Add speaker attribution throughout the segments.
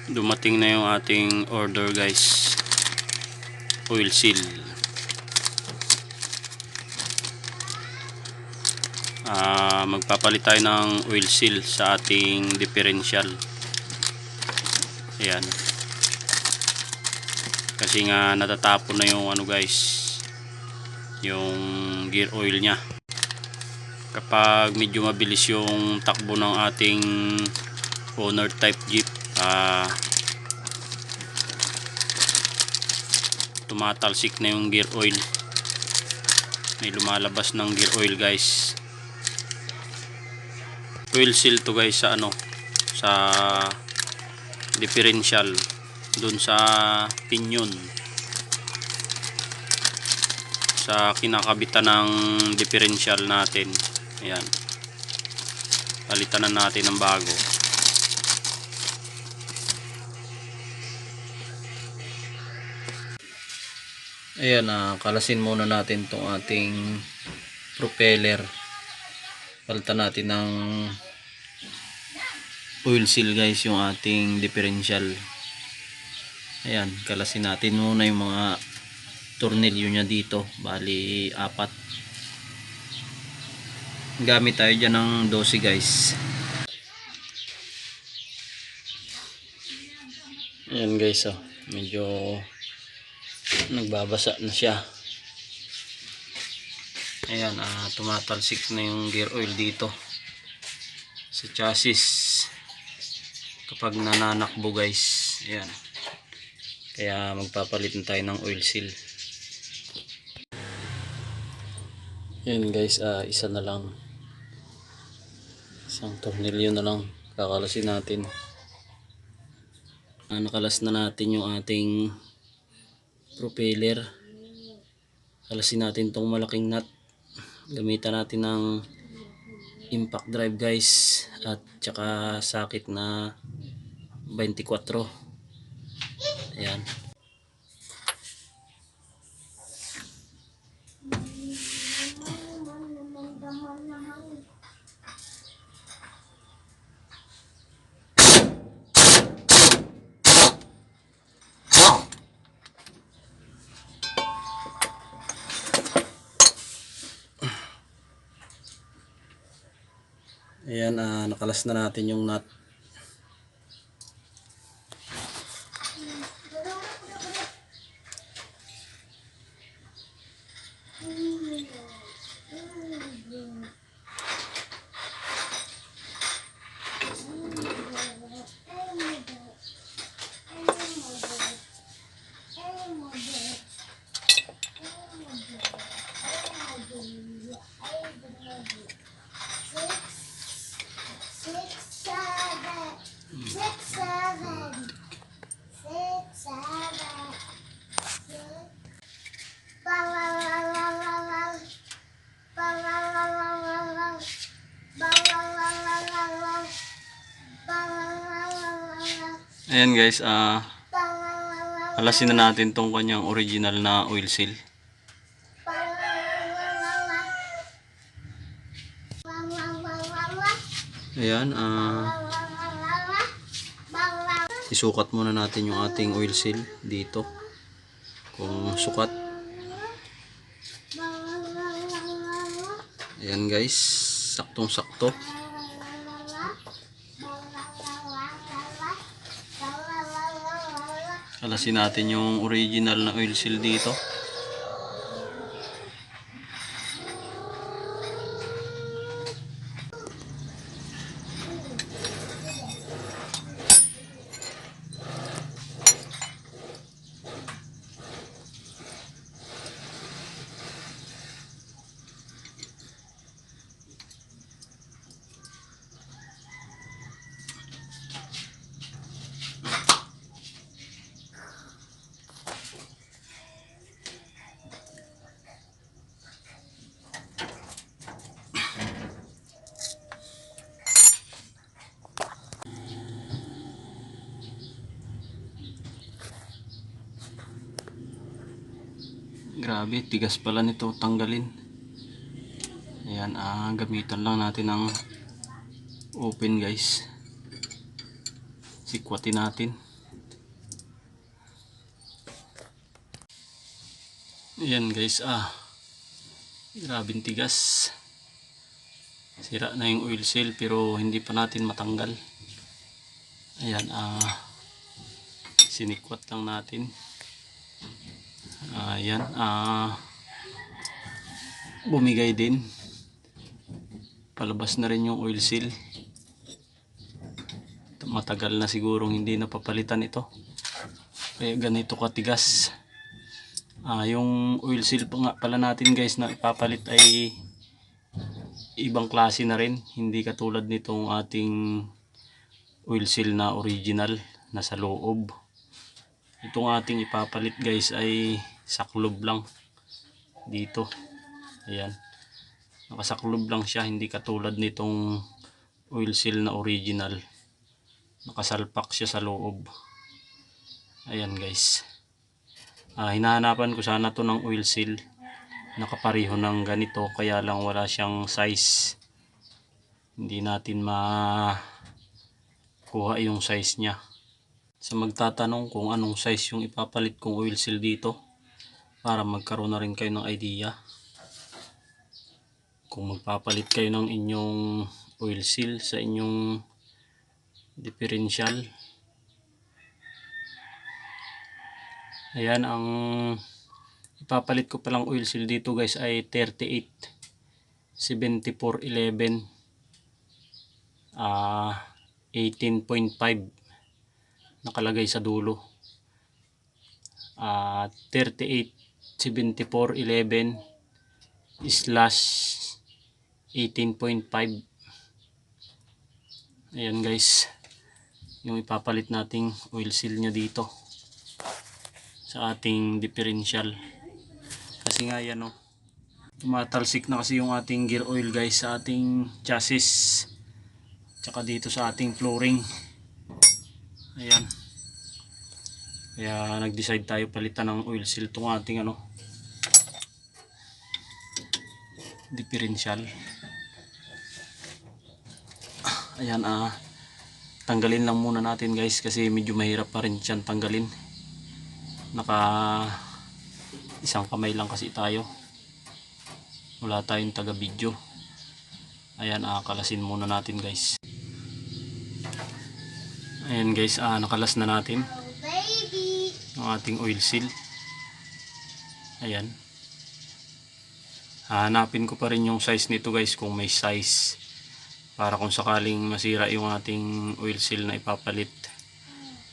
Speaker 1: Dumating na yung ating order guys, oil seal. Magpapalit tayo ng oil seal sa ating differential. Ayan, kasi nga natatapon na yung ano guys, yung gear oil nya. Kapag medyo mabilis yung takbo ng ating owner type jeep, tumatalsik na yung gear oil, may lumalabas ng gear oil guys. Oil seal to guys sa ano, sa differential dun sa pinion, sa kinakabitan ng differential natin. Ayan, palitan na natin ng bago. Ayan, kalasin muna natin tong ating propeller. Palitan natin ng oil seal guys yung ating differential. Ayan, kalasin natin muna yung mga tornilyo nya dito, bali 4. Gamit tayo dyan ng 12 guys. Ayan guys, medyo nagbabasa na siya. Ayan, tumatalsik na yung gear oil dito sa chassis kapag nananakbo guys. Ayan, kaya magpapalit na tayo ng oil seal. Ayan guys, isa na lang, isang tornilyo na lang kakalasin natin. Nakalas na natin yung ating propeller. Kalasin natin tong malaking nut. Gamitan natin ng impact drive guys, at saka sakit na 24. Ayan. Ayan, nakalas na natin yung nut. Ayan guys, alasin na natin tong kanyang original na oil seal. Ayan, isukat muna natin yung ating oil seal dito kung sukat. Ayan guys, saktong sakto. Alasin natin yung original na oil seal dito. Grabe, tigas pala nito tanggalin. Ayan, gamitan lang natin ng open guys. Sikwatin natin. Ayan guys, grabing tigas. Sira na yung oil seal pero hindi pa natin matanggal. Ayan, sinikwat lang natin. Ayan, bumigay din. Palabas na rin yung oil seal. Matagal na sigurong hindi napapalitan ito. Kaya ganito katigas. Yung oil seal pa nga pala natin guys na ipapalit ay ibang klase na rin. Hindi katulad nitong ating oil seal na original na sa loob. Itong ating ipapalit guys ay saklob lang dito. Ayan, nakasaklob lang siya, hindi katulad nitong oil seal na original, nakasalpak siya sa loob. Ayan guys, hinahanapan ko sana to ng oil seal nakapareho ng ganito, kaya lang wala siyang size. Hindi natin makuha yung size niya. Sa magtatanong kung anong size yung ipapalit kong oil seal dito, para magkaroon na rin kayo ng idea kung magpapalit kayo ng inyong oil seal sa inyong differential. Ayan, ang ipapalit ko palang oil seal dito guys ay 387411 18.5 nakalagay sa dulo. 387411 slash 18.5. Ayan guys, yung ipapalit nating oil seal nya dito sa ating differential. Kasi nga yan, tumatalsik na kasi yung ating gear oil guys sa ating chassis tsaka dito sa ating flooring. Ayan, kaya nag-decide tayo palitan ng oil seal itong ating differential. Ayan, tanggalin lang muna natin guys kasi medyo mahirap pa rin siyang tanggalin. Naka isang kamay lang kasi tayo, wala tayong taga video. Ayan, kalasin muna natin guys. Ayan guys, nakalas na natin ang ating oil seal. Ayan, hanapin ko pa rin yung size nito guys kung may size, para kung sakaling masira yung ating oil seal na ipapalit,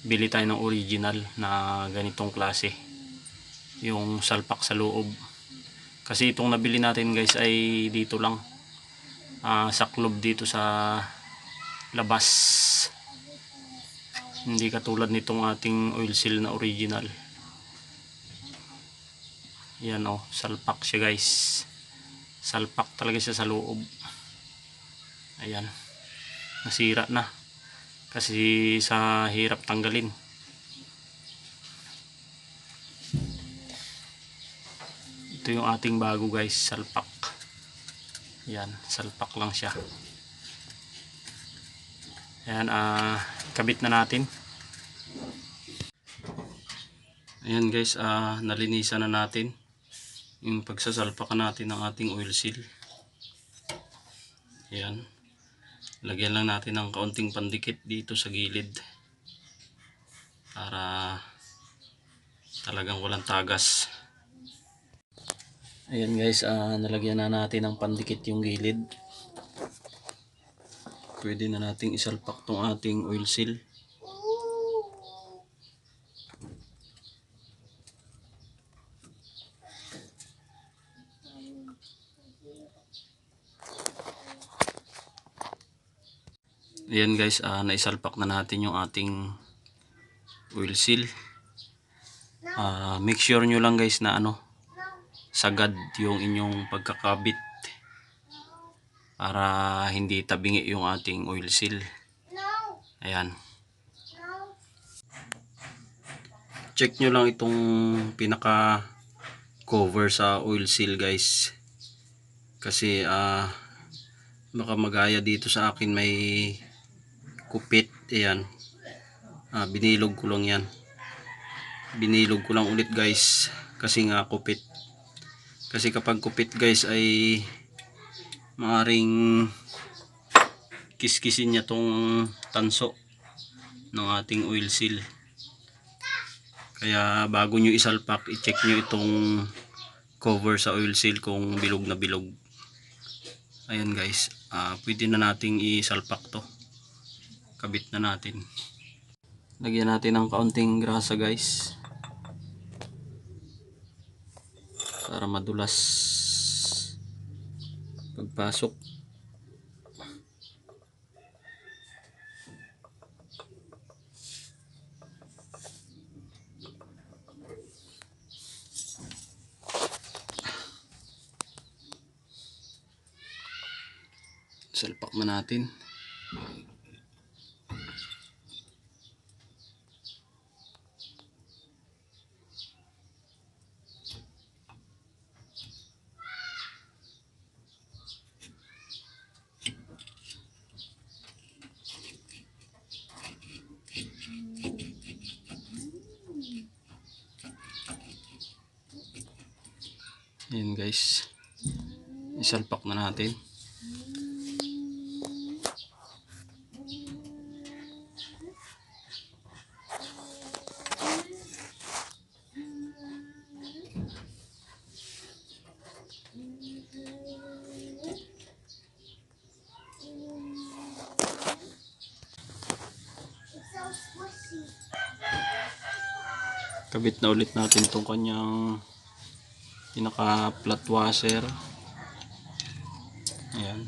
Speaker 1: bili tayo ng original na ganitong klase, yung salpak sa loob. Kasi itong nabili natin guys ay dito lang, saklob dito sa labas, hindi katulad nitong ating oil seal na original. Yan, salpak siya guys, salpak talaga siya sa loob. Ayan, nasira na kasi sa hirap tanggalin. Ito yung ating bago guys, salpak. Ayan, salpak lang siya. Ayan, kabit na natin. Ayan guys, nalinisan na natin yung pagsasalpakan natin ng ating oil seal. Ayan, lagyan lang natin ng kaunting pandikit dito sa gilid para talagang walang tagas. Ayan guys, nalagyan na natin ng pandikit yung gilid. Pwede na nating isalpak tong ating oil seal. Ayan guys, naisalpak na natin yung ating oil seal. Make sure nyo lang guys na sagad yung inyong pagkakabit para hindi tabingi yung ating oil seal. Ayan, check nyo lang itong pinaka cover sa oil seal guys, kasi baka magaya dito sa akin may kupit. Ayan, binilog ko lang yan, binilog ko lang ulit guys kasi nga kupit. Kasi kapag kupit guys ay maaring kiskisin niya tong tanso ng ating oil seal. Kaya bago nyo isalpak, i-check nyo itong cover sa oil seal kung bilog na bilog. Ayan guys, pwede na nating isalpak to. Kabit na natin. Lagyan natin ng kaunting grasa guys, para madulas pagpasok. Salpak na natin. Ayan guys, isalpak na natin. Kabit na ulit natin itong kanyang pinaka flat washer. Ayan.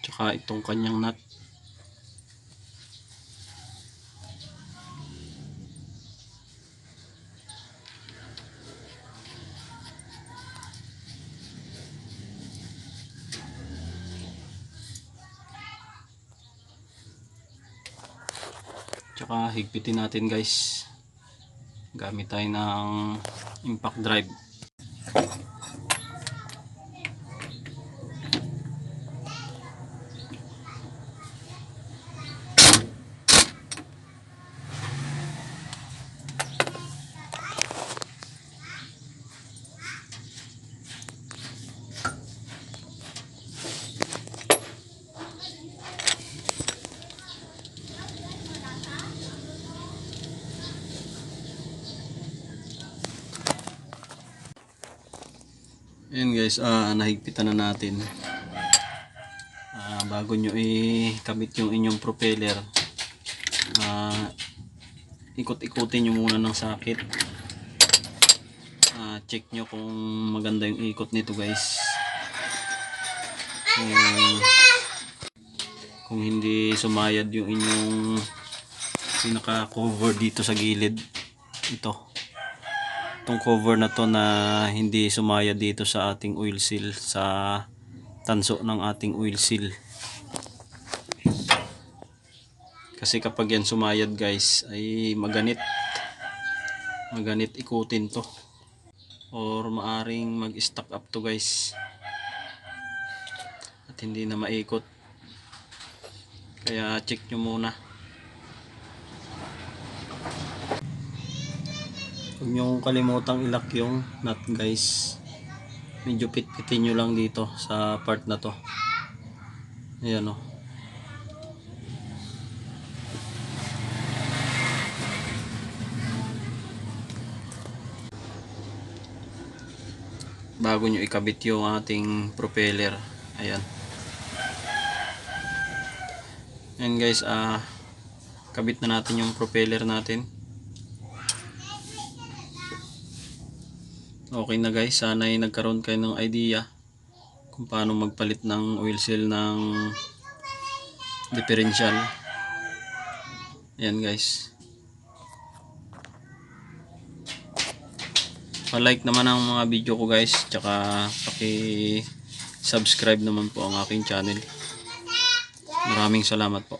Speaker 1: Tsaka itong kanyang nut. Tsaka higpitin natin guys. Gamit tayo ng impact drive. Ayan guys, nahigpitan na natin. Bago nyo ikabit yung inyong propeller, ikot-ikutin nyo muna ng sakit. Check nyo kung maganda yung ikot nito guys. Kung hindi sumayad yung inyong pinaka cover dito sa gilid, itong cover na to na hindi sumaya dito sa ating oil seal, sa tanso ng ating oil seal. Kasi kapag yan sumayad guys ay maganit ikutin to, or maaring mag stuck up to guys at hindi na maikot. Kaya check nyo muna. Huwag nyo kalimutang ilak yung nut guys. Medyo pitpitin nyo lang dito sa part na to. Ayan o. Bago nyo ikabit yung ating propeller. Ayan. Ayan guys, kabit na natin yung propeller natin. Okay na guys, sana ay nagkaroon kayo ng idea kung paano magpalit ng oil seal ng differential. Ayan guys, pa-like naman ang mga video ko guys, tsaka paki-subscribe naman po ang aking channel. Maraming salamat po.